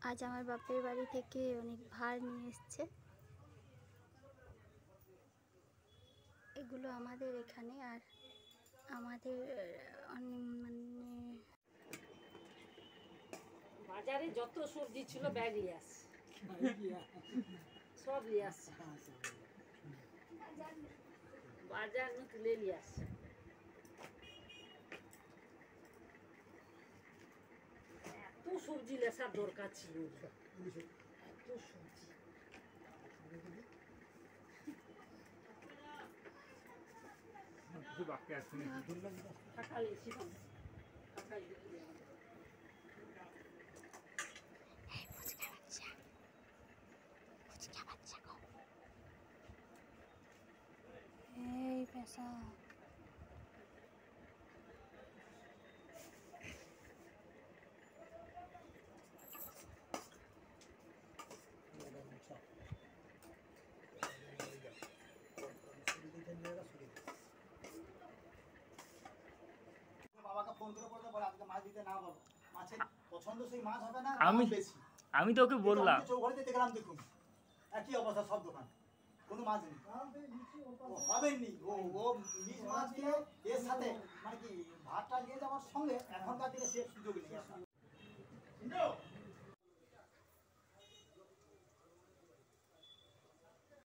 আজ আমার বাপের বাড়ি থেকে অনেক ভার নিয়ে এসছে। এগুলো আমাদের এখানে, আর আমাদের বাজারে যত সবজি ছিল ব্যাগ নিয়ে আসছে, সব নিয়ে আসছে, বাজার তুলে নিয়ে আসছে। এত সবজি লেসার দরকার ছিল, এত সবজি। এই পেশা আমি তো ওকে বললাম চৌঘরে দেখলাম, দেখুন একই অবস্থা, সব দোকান, কোনো মাছ নেই, হবেননি। ও নিজ মাছ দিয়ে এর সাথে মানে কি ভাতটা নিয়ে যাওয়ার সঙ্গে এখনকার দিনে সে সুযোগ নেই।